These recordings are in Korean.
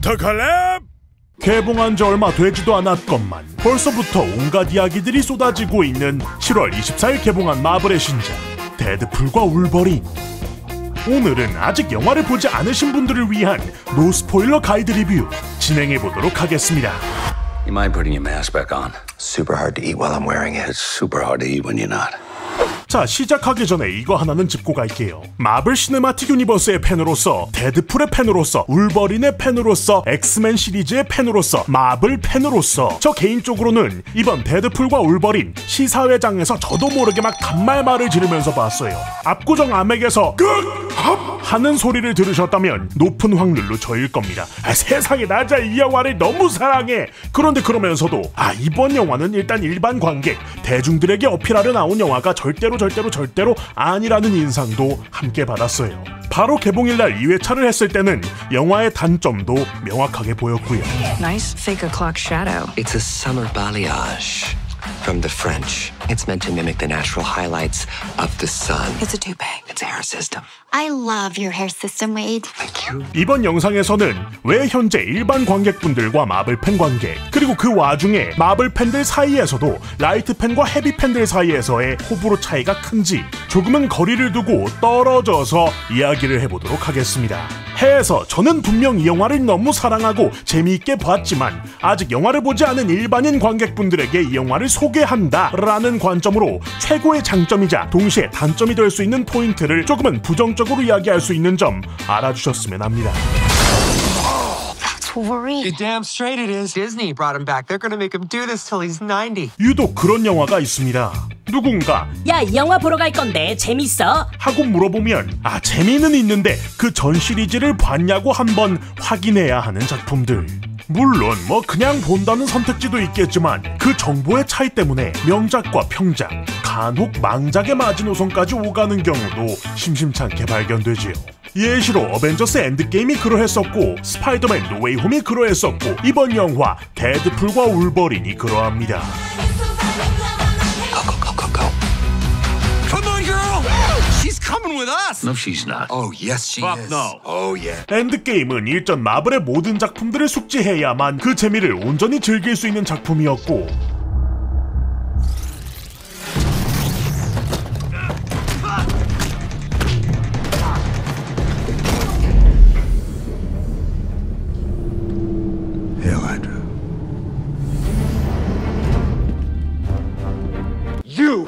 어떡할래? 개봉한 지 얼마 되지도 않았건만 벌써부터 온갖 이야기들이 쏟아지고 있는 7월 24일 개봉한 마블의 신작 데드풀과 울버린. 오늘은 아직 영화를 보지 않으신 분들을 위한 노스포일러 가이드 리뷰 진행해보도록 하겠습니다. You mind putting your mask back on? Super hard to eat while I'm wearing it. It's super hard to eat when you're not. 자, 시작하기 전에 이거 하나는 짚고 갈게요. 마블 시네마틱 유니버스의 팬으로서, 데드풀의 팬으로서, 울버린의 팬으로서, 엑스맨 시리즈의 팬으로서, 마블 팬으로서 저 개인적으로는 이번 데드풀과 울버린 시사회장에서 저도 모르게 막 단말말을 지르면서 봤어요. 압구정 아맥에서 극합 하는 소리를 들으셨다면 높은 확률로 저일 겁니다. 세상에 나자 이 영화를 너무 사랑해. 그런데 그러면서도 이번 영화는 일단 일반 관객, 대중들에게 어필하려 나온 영화가 절대로 아니라는 인상도 함께 받았어요. 바로 개봉일날 2회차를 했을 때는 영화의 단점도 명확하게 보였고요. Nice fake o'clock shadow. It's a summer balayage from the French. It's meant to mimic the natural highlights of the sun. It's a toupee. It's a hair system. I love your hair system, Wade. Thank you. 이번 영상에서는 왜 현재 일반 관객분들과 마블 팬 관객, 그리고 그 와중에 마블 팬들 사이에서도 라이트 팬과 헤비 팬들 사이에서의 호불호 차이가 큰지 조금은 거리를 두고 떨어져서 이야기를 해보도록 하겠습니다. 해에서 저는 분명 이 영화를 너무 사랑하고 재미있게 봤지만 아직 영화를 보지 않은 일반인 관객분들에게 이 영화를 소개한다라는 관점으로 최고의 장점이자 동시에 단점이 될 수 있는 포인트를 조금은 부정적으로 이야기할 수 있는 점 알아주셨으면 합니다. That's Wolverine. You're damn straight it is. Disney brought him back. They're gonna make him do this till he's 90. 유독 그런 영화가 있습니다. 누군가 야, 이 영화 보러 갈 건데 재밌어? 하고 물어보면 재미는 있는데 그 전 시리즈를 봤냐고 한번 확인해야 하는 작품들. 물론 그냥 본다는 선택지도 있겠지만 그 정보의 차이 때문에 명작과 평작, 간혹 망작의 마지노선까지 오가는 경우도 심심찮게 발견되지요. 예시로 어벤져스 엔드게임이 그러했었고, 스파이더맨 노웨이 홈이 그러했었고, 이번 영화 데드풀과 울버린이 그러합니다. Come on, girl! She's coming with us! No, she's not. Oh, yes, she Fuck is. no. Oh, yeah. 엔드게임은 일전 마블의 모든 작품들을 숙지해야만 그 재미를 온전히 즐길 수 있는 작품이었고, Hail Hydra. You!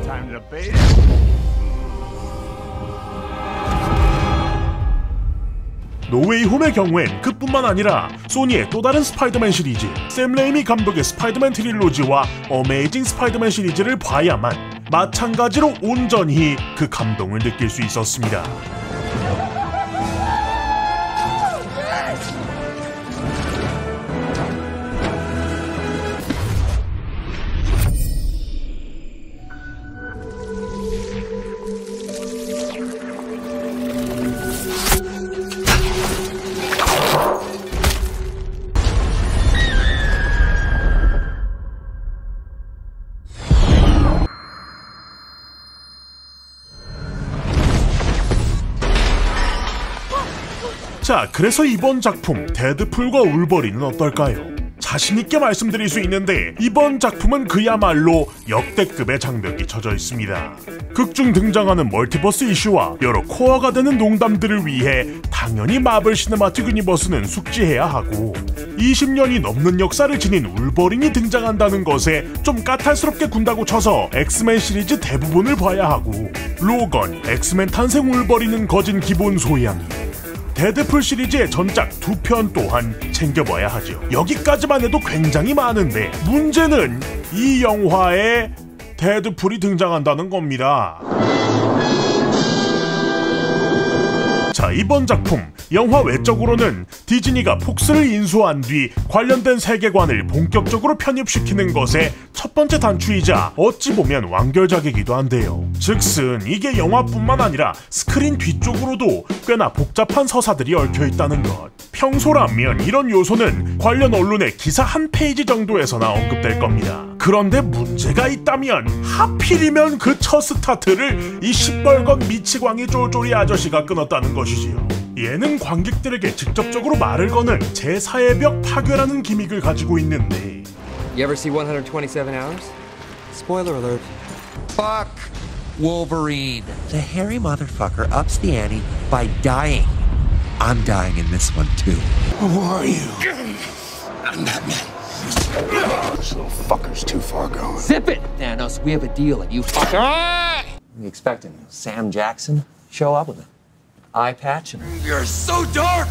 Time to bait it. 노웨이 홈의 경우엔 그뿐만 아니라 소니의 또 다른 스파이더맨 시리즈, 샘 레이미 감독의 스파이더맨 트릴로지와 어메이징 스파이더맨 시리즈를 봐야만 마찬가지로 온전히 그 감동을 느낄 수 있었습니다. 자, 그래서 이번 작품 데드풀과 울버린은 어떨까요? 자신있게 말씀드릴 수 있는데 이번 작품은 그야말로 역대급의 장벽이 쳐져 있습니다. 극중 등장하는 멀티버스 이슈와 여러 코어가 되는 농담들을 위해 당연히 마블 시네마틱 유니버스는 숙지해야 하고, 20년이 넘는 역사를 지닌 울버린이 등장한다는 것에 좀 까탈스럽게 군다고 쳐서 엑스맨 시리즈 대부분을 봐야 하고, 로건, 엑스맨 탄생 울버린은 거진 기본 소양, 데드풀 시리즈의 전작 2편 또한 챙겨봐야 하죠. 여기까지만 해도 굉장히 많은데 문제는 이 영화에 데드풀이 등장한다는 겁니다. 자, 이번 작품 영화 외적으로는 디즈니가 폭스를 인수한 뒤 관련된 세계관을 본격적으로 편입시키는 것의 첫 번째 단추이자 어찌 보면 완결작이기도 한데요. 즉슨 이게 영화뿐만 아니라 스크린 뒤쪽으로도 꽤나 복잡한 서사들이 얽혀있다는 것. 평소라면 이런 요소는 관련 언론의 기사 한 페이지 정도에서나 언급될 겁니다. 그런데 문제가 있다면 하필이면 그 첫 스타트를 이 시뻘건 미치광이 쫄쫄이 아저씨가 끊었다는 것이지요. 얘는 관객들에게 직접적으로 말을 거는 제4의 벽 파괴라는 기믹을 가지고 있는데 You ever see 127 Hours? Spoiler alert. Fuck Wolverine. The hairy motherfucker ups the ante by dying. I'm dying in this one too. Who are you? I'm Batman. This little fucker's too far gone. Zip it, Thanos. We have a deal, and you fucker. We expecting Sam Jackson show up with an eye patch and. You're so dark.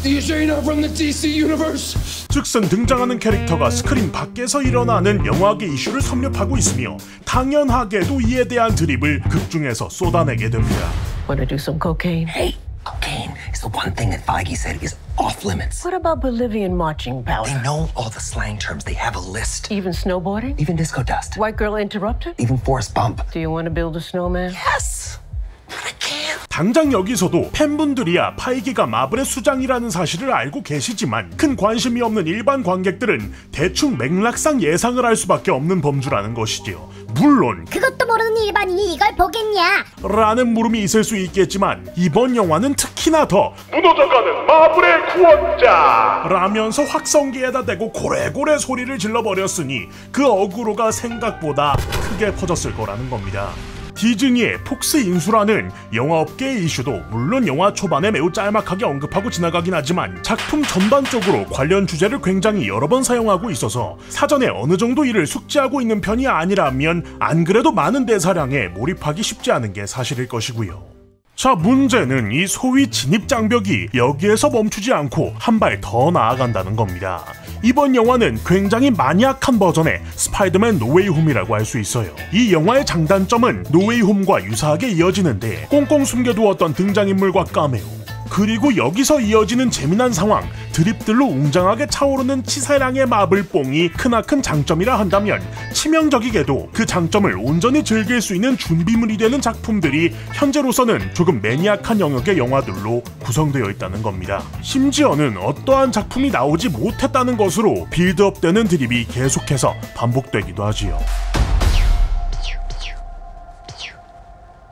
You sure you're not from the DC universe? 즉슨 등장하는 캐릭터가 스크린 밖에서 일어나는 영화계 이슈를 섭렵하고 있으며 당연하게도 이에 대한 드립을 극중에서 쏟아내게 됩니다. Wanna do some cocaine? Hey, cocaine is the one thing that Feige said is off limits. What about Bolivian marching powder? They know all the slang terms. They have a list. Even snowboarding? Even disco dust. White girl interrupted? Even forest bump. Do you want to build a snowman? Yes! But I can't. 당장 여기서도 팬분들이야 파이기가 마블의 수장이라는 사실을 알고 계시지만 큰 관심이 없는 일반 관객들은 대충 맥락상 예상을 할 수밖에 없는 범주라는 것이지요. 물론 그것도 모르는 일반인이 이걸 보겠냐? 라는 물음이 있을 수 있겠지만 이번 영화는 특히나 더 무너져가는 마블의 구원자 라면서 확성기에다 대고 고래고래 소리를 질러버렸으니 그 어그로가 생각보다 크게 퍼졌을 거라는 겁니다. 디즈니의 폭스 인수라는 영화업계의 이슈도 물론 영화 초반에 매우 짤막하게 언급하고 지나가긴 하지만 작품 전반적으로 관련 주제를 굉장히 여러 번 사용하고 있어서 사전에 어느 정도 이를 숙지하고 있는 편이 아니라면 안 그래도 많은 대사량에 몰입하기 쉽지 않은 게 사실일 것이고요. 자, 문제는 이 소위 진입장벽이 여기에서 멈추지 않고 한 발 더 나아간다는 겁니다. 이번 영화는 굉장히 마니악한 버전의 스파이더맨 노웨이 홈이라고 할 수 있어요. 이 영화의 장단점은 노웨이 홈과 유사하게 이어지는데 꽁꽁 숨겨두었던 등장인물과 카메오, 그리고 여기서 이어지는 재미난 상황, 드립들로 웅장하게 차오르는 치사량의 마블뽕이 크나큰 장점이라 한다면 치명적이게도 그 장점을 온전히 즐길 수 있는 준비물이 되는 작품들이 현재로서는 조금 매니악한 영역의 영화들로 구성되어 있다는 겁니다. 심지어는 어떠한 작품이 나오지 못했다는 것으로 빌드업되는 드립이 계속해서 반복되기도 하지요.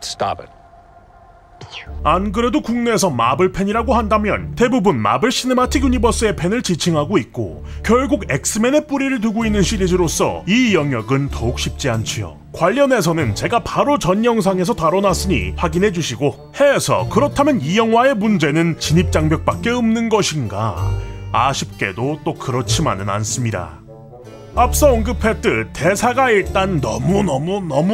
Stop it. 안 그래도 국내에서 마블 팬이라고 한다면 대부분 마블 시네마틱 유니버스의 팬을 지칭하고 있고 결국 엑스맨의 뿌리를 두고 있는 시리즈로서 이 영역은 더욱 쉽지 않지요. 관련해서는 제가 바로 전 영상에서 다뤄놨으니 확인해주시고 해서 그렇다면 이 영화의 문제는 진입장벽밖에 없는 것인가? 아쉽게도 또 그렇지만은 않습니다. 앞서 언급했듯 대사가 일단 너무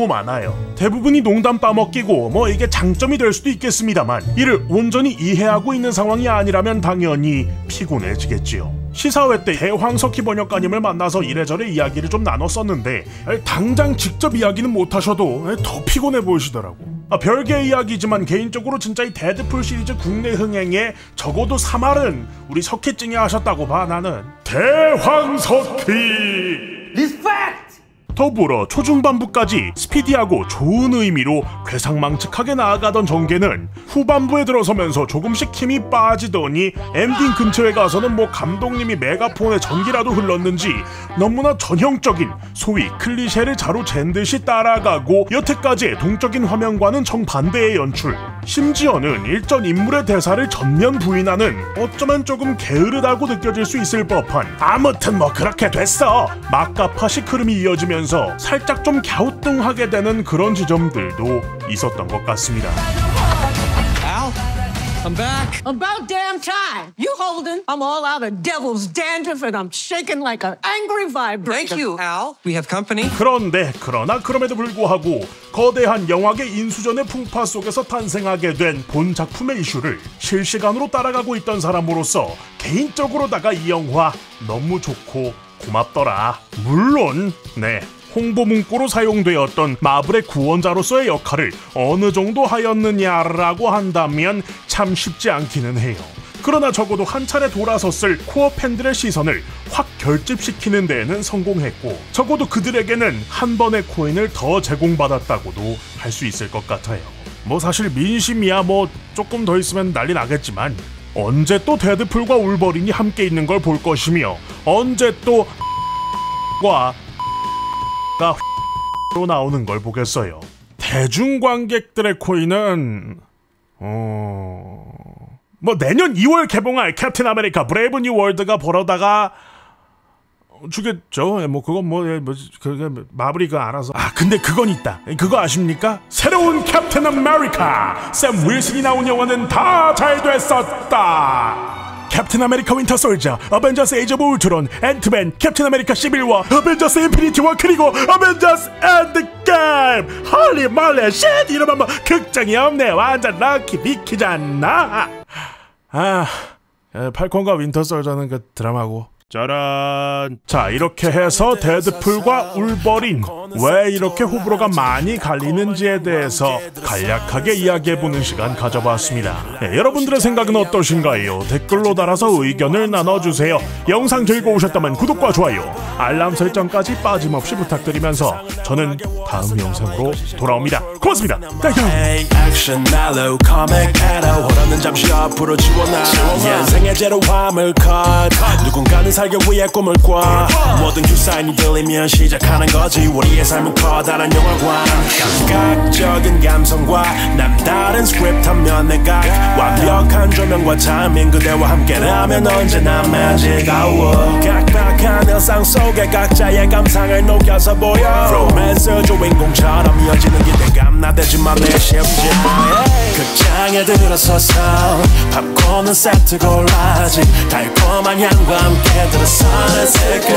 많아요. 대부분이 농담 빠먹기고 뭐 이게 장점이 될 수도 있겠습니다만 이를 온전히 이해하고 있는 상황이 아니라면 당연히 피곤해지겠지요. 시사회 때 대황석희 번역가님을 만나서 이래저래 이야기를 좀 나눴었는데 당장 직접 이야기는 못하셔도 더 피곤해 보이시더라고. 별개의 이야기지만 개인적으로 진짜 이 데드풀 시리즈 국내 흥행에 적어도 3할은 우리 석희증이 하셨다고 봐. 나는 대황석희. Respect! 더불어 초중반부까지 스피디하고 좋은 의미로 괴상망측하게 나아가던 전개는 후반부에 들어서면서 조금씩 힘이 빠지더니 엔딩 근처에 가서는 뭐 감독님이 메가폰에 전기라도 흘렀는지 너무나 전형적인 소위 클리셰를 자로 잰 듯이 따라가고 여태까지의 동적인 화면과는 정반대의 연출, 심지어는 일전 인물의 대사를 전면 부인하는 어쩌면 조금 게으르다고 느껴질 수 있을 법한 아무튼 뭐 그렇게 됐어 막가파식 흐름이 이어지면서 살짝 좀 갸우뚱하게 되는 그런 지점들도 있었던 것 같습니다. Al, I'm back. About damn time. You holding? I'm all out of devil's dandruff and I'm shaking like an angry vibrator. Thank you, Al. We have company. 그러나 그럼에도 불구하고 거대한 영화계 인수전의 풍파 속에서 탄생하게 된 본 작품의 이슈를 실시간으로 따라가고 있던 사람으로서 개인적으로다가 이 영화 너무 좋고 고맙더라. 물론 홍보 문구로 사용되었던 마블의 구원자로서의 역할을 어느 정도 하였느냐라고 한다면 참 쉽지 않기는 해요. 그러나 적어도 한 차례 돌아섰을 코어 팬들의 시선을 확 결집시키는 데에는 성공했고 적어도 그들에게는 한 번의 코인을 더 제공받았다고도 할 수 있을 것 같아요. 뭐 사실 민심이야 뭐 조금 더 있으면 난리 나겠지만 언제 또 데드풀과 울버린이 함께 있는 걸 볼 것이며 언제 또 과 로 나오는 걸 보겠어요. 대중관객들의 코인은 뭐 내년 2월 개봉할 캡틴 아메리카 브레이브 뉴 월드가 보러다가 주겠죠. 뭐 그건 그게 마블이 그 알아서. 근데 그건 있다. 그거 아십니까? 새로운 캡틴 아메리카 샘 윌슨이 나온 영화는 다 잘 됐었다. 캡틴 아메리카 윈터 솔저, 어벤져스 에이지 오브 울트론, 앤트맨, 캡틴 아메리카 시빌워, 어벤져스 인피니티 워, 그리고 어벤져스 엔드게임. 헐리 몰리 쉣 이러면 뭐 극장이 없네. 완전 럭키 비키잖아. 팔콘과 윈터 솔저는 그 드라마고. 짜란. 자, 이렇게 해서 데드풀과 울버린 왜 이렇게 호불호가 많이 갈리는지에 대해서 간략하게 이야기해보는 시간 가져봤습니다. 여러분들의 생각은 어떠신가요? 댓글로 달아서 의견을 나눠주세요. 영상 즐거우셨다면 구독과 좋아요, 알람 설정까지 빠짐없이 부탁드리면서 저는 다음 영상으로 돌아옵니다. 고맙습니다. 액션 날로 코믹 패러 호러는 잠시 앞으로 지워놔. 인생의 제로함을 컷. 누군가는 살기 위해 꿈을 꿔. 모든 규사인이 들리면 시작하는 거지. 우리의 삶은 커다란 영화관. 감각적인 감성과 남다른 스크립트하면 내가 완벽한 조명과 타이밍 그대와 함께라면 언제나 magic hour. 각박한 일상 속에 각자의 감상을 녹여서 보여. 로맨스 주인공처럼 이어지는 기대감 나대지만 내 심지어 극장에 들어서서 팝콘은 세트 골라지. 달콤한 향과 함께 들어서는 색깔